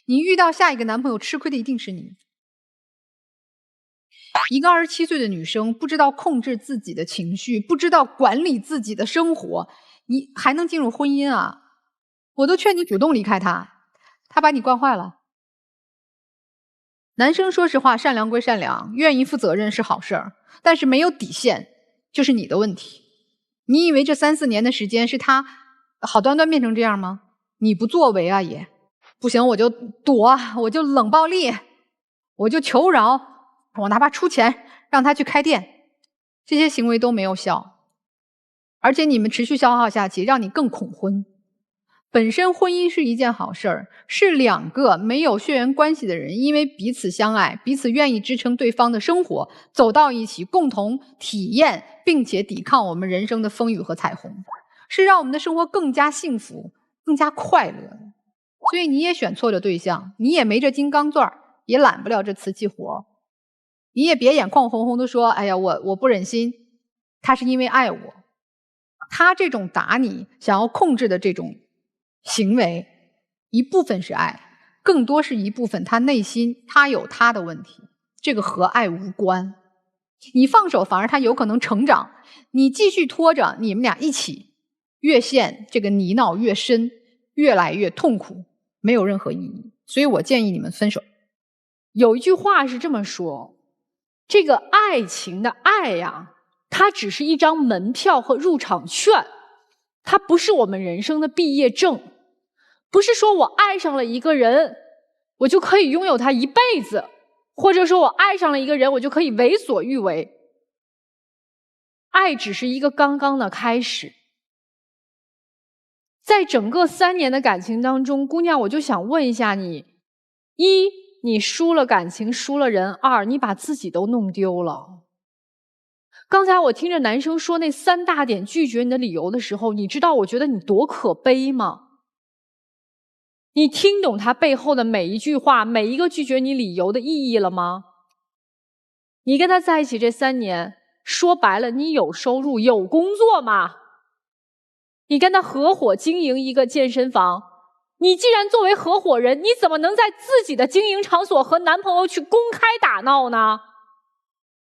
你遇到下一个男朋友吃亏的一定是你。一个27岁的女生不知道控制自己的情绪，不知道管理自己的生活，你还能进入婚姻啊？我都劝你主动离开他，他把你惯坏了。男生说实话，善良归善良，愿意负责任是好事儿，但是没有底线就是你的问题。你以为这3、4年的时间是他好端端变成这样吗？你不作为啊也不行，我就躲，我就冷暴力，我就求饶，我哪怕出钱让他去开店，这些行为都没有效，而且你们持续消耗下去，让你更恐婚。本身婚姻是一件好事儿，是2个没有血缘关系的人，因为彼此相爱，彼此愿意支撑对方的生活，走到一起，共同体验并且抵抗我们人生的风雨和彩虹，是让我们的生活更加幸福，更加快乐。所以你也选错了对象，你也没这金刚钻，也揽不了这瓷器活。你也别眼眶红红的说，哎呀，我不忍心，他是因为爱我。他这种打你想要控制的这种行为，一部分是爱，更多是一部分他内心他有他的问题，这个和爱无关。你放手反而他有可能成长，你继续拖着，你们俩一起越陷这个泥淖越深，越来越痛苦，没有任何意义。所以我建议你们分手。有一句话是这么说，这个爱情的爱呀，它只是一张门票和入场券，它不是我们人生的毕业证，不是说我爱上了一个人，我就可以拥有他一辈子，或者说我爱上了一个人，我就可以为所欲为。爱只是一个刚刚的开始。在整个3年的感情当中，姑娘，我就想问一下你：一，你输了感情，输了人；二，你把自己都弄丢了。刚才我听着男生说那3大点拒绝你的理由的时候，你知道我觉得你多可悲吗？你听懂他背后的每一句话，每一个拒绝你理由的意义了吗？你跟他在一起这3年，说白了，你有收入、有工作吗？你跟他合伙经营一个健身房，你既然作为合伙人，你怎么能在自己的经营场所和男朋友去公开打闹呢？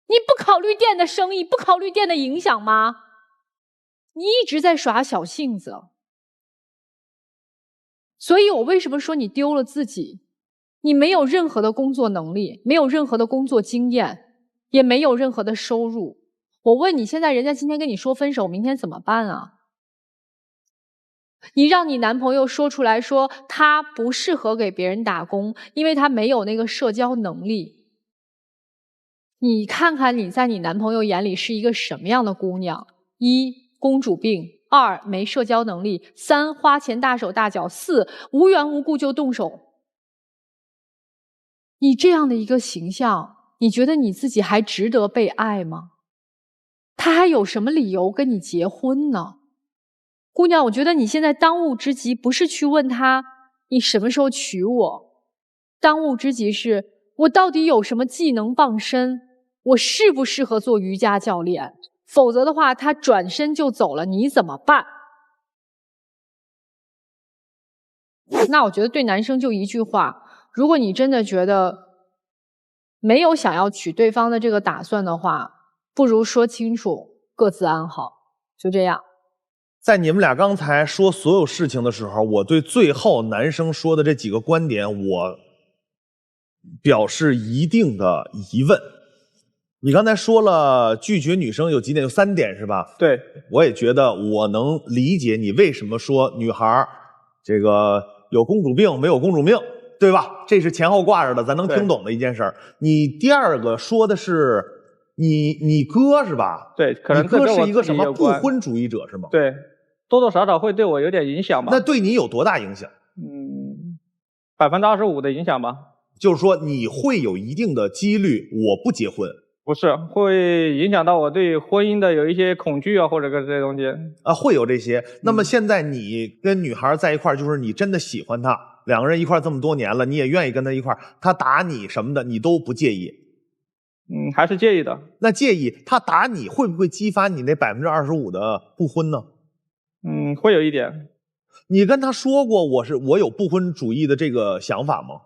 你不考虑店的生意，不考虑店的影响吗？你一直在耍小性子。所以我为什么说你丢了自己？你没有任何的工作能力，没有任何的工作经验，也没有任何的收入。我问你，现在人家今天跟你说分手，明天怎么办啊？你让你男朋友说出来说他不适合给别人打工，因为他没有那个社交能力。你看看你在你男朋友眼里是一个什么样的姑娘？1. 公主病，2. 没社交能力，3. 花钱大手大脚，4. 无缘无故就动手。你这样的一个形象，你觉得你自己还值得被爱吗？他还有什么理由跟你结婚呢？姑娘，我觉得你现在当务之急不是去问他你什么时候娶我，当务之急是我到底有什么技能傍身，我适不适合做瑜伽教练？否则的话，他转身就走了，你怎么办？那我觉得对男生就一句话，如果你真的觉得没有想要娶对方的这个打算的话，不如说清楚，各自安好，就这样。在你们俩刚才说所有事情的时候，我对最后男生说的这几个观点，我表示一定的疑问。你刚才说了拒绝女生有几点，有3点是吧？对，我也觉得我能理解你为什么说女孩这个有公主病没有公主命，对吧？这是前后挂着的，咱能听懂的一件事儿。你第二个说的是你哥是吧？对，可能你哥是一个什么不婚主义者是吗？对，多多少少会对我有点影响吧。那对你有多大影响？25%的影响吧。就是说你会有一定的几率我不结婚。不是，会影响到我对婚姻的有一些恐惧啊，或者这些东西啊，会有这些。那么现在你跟女孩在一块儿，就是你真的喜欢她，2个人一块儿这么多年了，你也愿意跟她一块儿，她打你什么的，你都不介意？还是介意的。那介意，她打你会不会激发你那25%的不婚呢？会有一点。你跟她说过我有不婚主义的这个想法吗？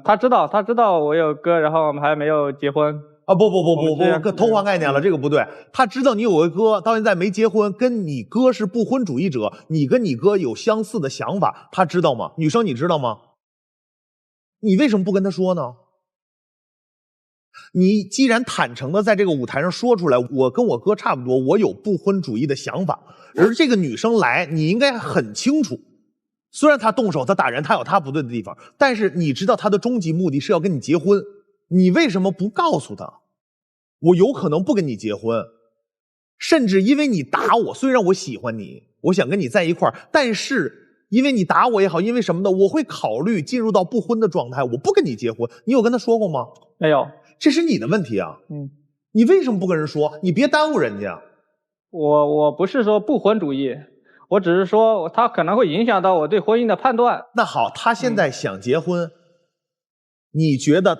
他知道我有哥，然后我们还没有结婚啊！不，偷换概念了，这个不对。他知道你有个哥，到现在没结婚，跟你哥是不婚主义者，你跟你哥有相似的想法，他知道吗？女生你知道吗？你为什么不跟他说呢？你既然坦诚的在这个舞台上说出来，我跟我哥差不多，我有不婚主义的想法，而这个女生来，你应该很清楚。虽然他动手，他打人，他有他不对的地方，但是你知道他的终极目的是要跟你结婚，你为什么不告诉他？我有可能不跟你结婚，甚至因为你打我，虽然我喜欢你，我想跟你在一块儿，但是因为你打我也好，因为什么的，我会考虑进入到不婚的状态，我不跟你结婚。你有跟他说过吗？没有，这是你的问题啊。你为什么不跟人说？你别耽误人家。我不是说不婚主义。我只是说，他可能会影响到我对婚姻的判断。那好，他现在想结婚，你觉得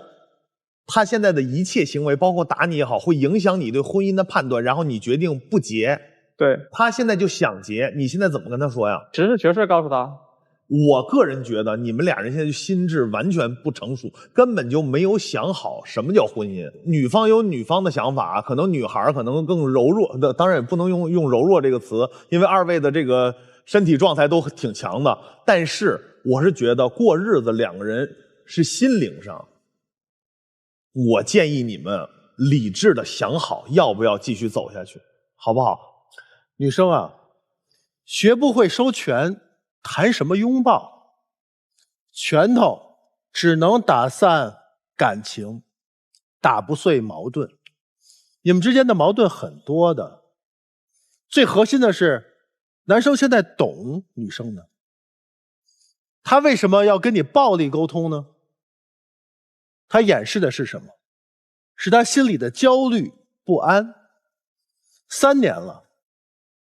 他现在的一切行为，包括打你也好，会影响你对婚姻的判断，然后你决定不结。对，他现在就想结，你现在怎么跟他说呀？实事求是告诉他。我个人觉得你们俩人现在心智完全不成熟，根本就没有想好什么叫婚姻。女方有女方的想法，可能女孩可能更柔弱，当然也不能用柔弱这个词，因为2位的这个身体状态都挺强的。但是我是觉得过日子2个人是心灵上，我建议你们理智的想好要不要继续走下去，好不好？女生啊，学不会收拳，谈什么拥抱？拳头只能打散感情，打不碎矛盾。你们之间的矛盾很多的，最核心的是，男生现在懂女生呢。他为什么要跟你暴力沟通呢？他掩饰的是什么？是他心里的焦虑不安。3年了，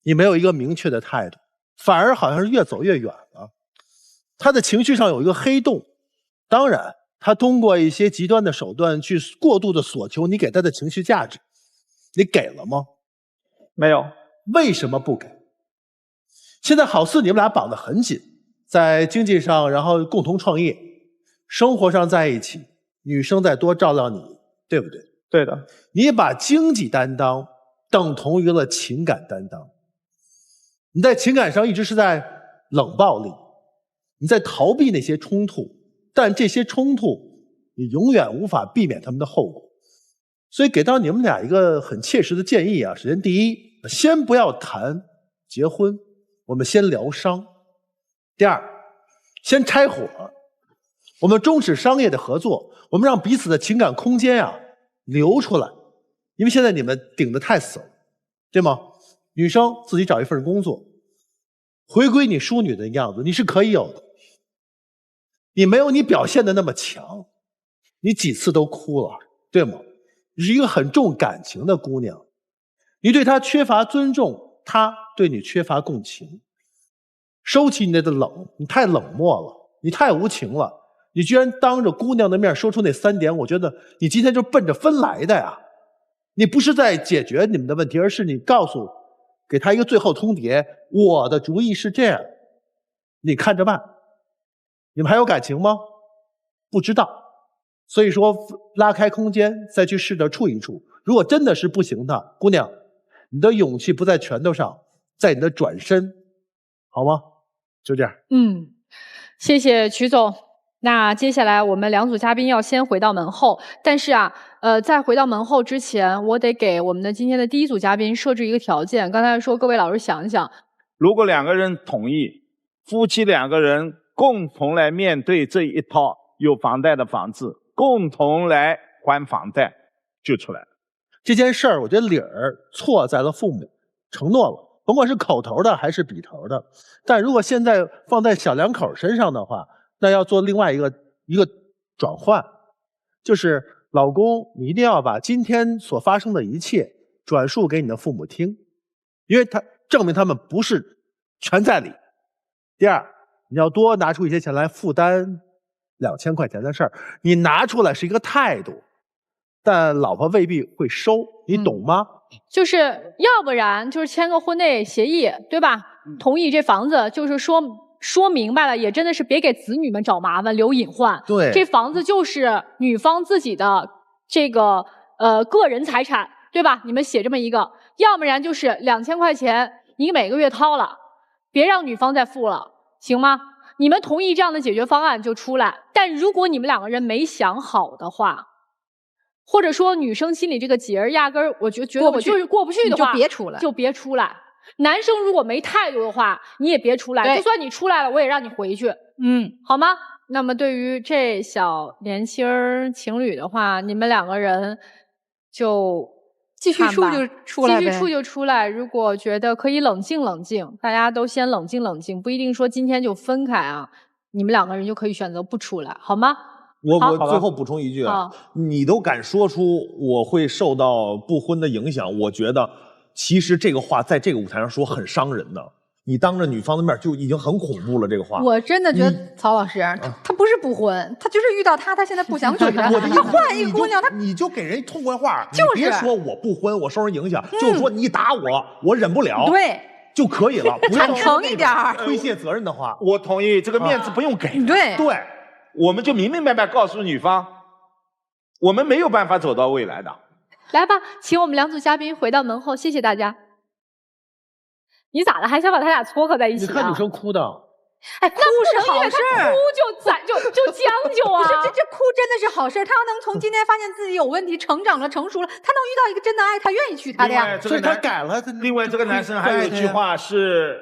你没有一个明确的态度，反而好像是越走越远了。他的情绪上有一个黑洞。当然，他通过一些极端的手段去过度的索求你给他的情绪价值，你给了吗？没有。为什么不给？现在好似你们俩绑得很紧，在经济上，然后共同创业，生活上在一起，女生再多照料你，对不对？对的。你把经济担当等同于了情感担当，你在情感上一直是在冷暴力，你在逃避那些冲突，但这些冲突你永远无法避免他们的后果。所以给到你们俩一个很切实的建议啊，首先第一，先不要谈结婚，我们先疗伤。第二，先拆伙，我们终止商业的合作，我们让彼此的情感空间啊留出来。因为现在你们顶得太死了，对吗？女生自己找一份工作，回归你淑女的样子，你是可以有的。你没有你表现的那么强，你几次都哭了，对吗？你是一个很重感情的姑娘，你对她缺乏尊重，她对你缺乏共情。收起你的冷，你太冷漠了，你太无情了，你居然当着姑娘的面说出那3点，我觉得你今天就奔着分来的呀。你不是在解决你们的问题，而是你给她一个最后通牒，我的主意是这样，你看着办。你们还有感情吗？不知道。所以说拉开空间，再去试着处一处。如果真的是不行的，姑娘，你的勇气不在拳头上，在你的转身，好吗？就这样。谢谢曲总。那接下来我们2组嘉宾要先回到门后，但是啊，在回到门后之前，我得给我们的今天的第1组嘉宾设置一个条件。刚才说各位老师想一想，如果2个人同意，夫妻2个人共同来面对这一套有房贷的房子，共同来还房贷，就出来了。这件事儿，我觉得理儿错在了父母，承诺了，甭管是口头的还是笔头的。但如果现在放在小两口身上的话，那要做另外一个转换，就是老公，你一定要把今天所发生的一切转述给你的父母听，因为他证明他们不是全在理。第二，你要多拿出一些钱来负担2000块钱的事儿，你拿出来是一个态度，但老婆未必会收，你懂吗？就是要不然就是签个婚内协议，对吧？同意这房子，就是说明白了，也真的是别给子女们找麻烦留隐患。对，这房子就是女方自己的这个个人财产，对吧？你们写这么一个，要不然就是2000块钱你每个月掏了，别让女方再付了，行吗？你们同意这样的解决方案就出来。但如果你们2个人没想好的话，或者说女生心里这个结儿压根儿我觉得我就是过不去的话，就别出来。男生如果没态度的话，你也别出来。就算你出来了，我也让你回去。好吗？那么对于这小年轻情侣的话，你们2个人就继续处就出来呗。继续处就出来。如果觉得可以冷静冷静，大家都先冷静冷静，不一定说今天就分开啊。你们2个人就可以选择不出来，好吗？我最后补充一句啊，你都敢说出我会受到不婚的影响，我觉得其实这个话在这个舞台上说很伤人的。你当着女方的面就已经很恐怖了，这个话。我真的觉得曹老师，他不是不婚，他就是遇到他现在不想娶她。他换一个姑娘，你就给人痛快话，就是你别说我不婚，我受人影响，就说你打我，我忍不了，对，就可以了，不要坦诚一点，推卸责任的话。我同意，这个面子不用给。对，我们就明明白白告诉女方，我们没有办法走到未来的。来吧，请我们2组嘉宾回到门后，谢谢大家。你咋了？还想把他俩撮合在一起啊？你看女生哭的，哎，哭是好事儿，哭就将就啊。不是，这哭真的是好事儿。他要能从今天发现自己有问题，成长了，成熟了，他能遇到一个真的爱他、愿意娶她的呀。所以他改了。另外，这个男生还有一句话是，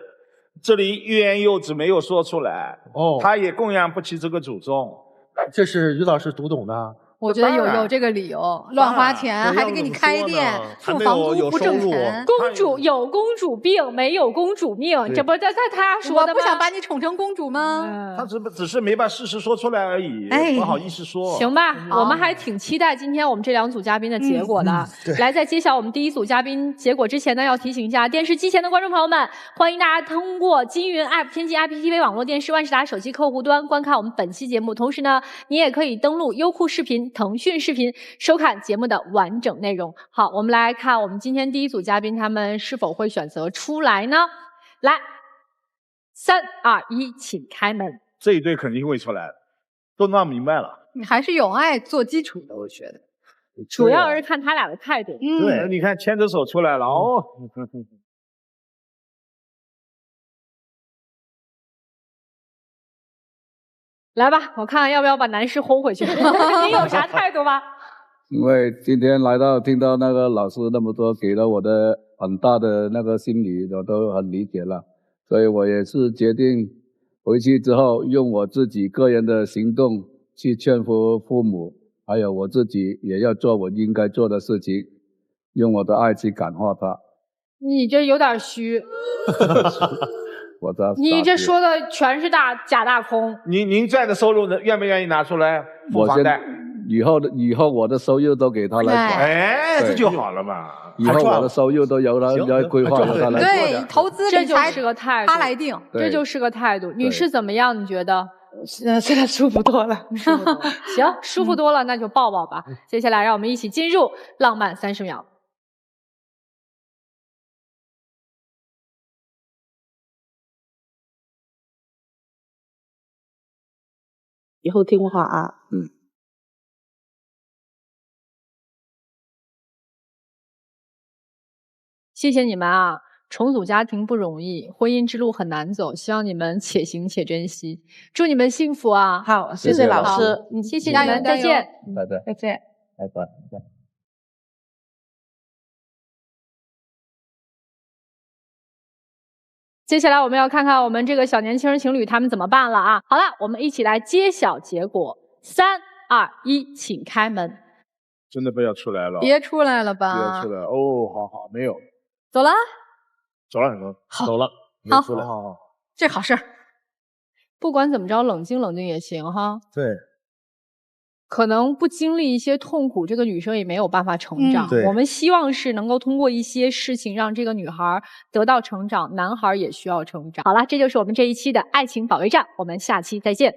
这里欲言又止没有说出来。他也供养不起这个祖宗。这是于老师读懂的。我觉得有这个理由，乱花钱还得给你开店，付房租不挣钱。公主有公主病，没有公主命，这不他说的吗？我不想把你宠成公主吗？他只是没把事实说出来而已，不好意思说。行吧，我们还挺期待今天我们这2组嘉宾的结果的。来，在揭晓我们第1组嘉宾结果之前呢，要提醒一下电视机前的观众朋友们，欢迎大家通过金云 App、天津 IPTV 网络电视、万事达手机客户端观看我们本期节目。同时呢，你也可以登录优酷视频、腾讯视频收看节目的完整内容。好，我们来看我们今天第1组嘉宾他们是否会选择出来呢？来，3、2、1，请开门。这一对肯定会出来的，都闹明白了。你还是有爱做基础的，我觉得。主要是看他俩的态度。对，你看牵着手出来了哦。来吧，我看看要不要把男士轰回去。你有啥态度吗？因为今天来到听到那个老师那么多，给了我的很大的那个心理，我都很理解了，所以我也是决定回去之后用我自己个人的行动去劝服父母，还有我自己也要做我应该做的事情，用我的爱去感化他。你这有点虚。你这说的全是假大空。您赚的收入愿不愿意拿出来付房贷？以后我的收入都给他来管。哎，这就好了嘛。以后我的收入都由他来规划，由他来管。对，投资理财是个态度，他来定。这就是个态度。女士怎么样？你觉得？现在舒服多了。行，舒服多了，那就抱抱吧。接下来让我们一起进入浪漫30秒。以后听话啊，谢谢你们啊！重组家庭不容易，婚姻之路很难走，希望你们且行且珍惜，祝你们幸福啊！好，谢谢老师，谢谢你们，再见，拜拜，再见，拜拜。接下来我们要看看我们这个小年轻情侣他们怎么办了啊！好了，我们一起来揭晓结果。3、2、1，请开门。真的不要出来了，别出来了吧！别出来哦，好，没有，走了，走了，走了，好，出来，好，这好事儿。不管怎么着，冷静冷静也行哈。对。可能不经历一些痛苦，这个女生也没有办法成长。我们希望是能够通过一些事情让这个女孩得到成长，男孩也需要成长。好了，这就是我们这一期的爱情保卫战，我们下期再见。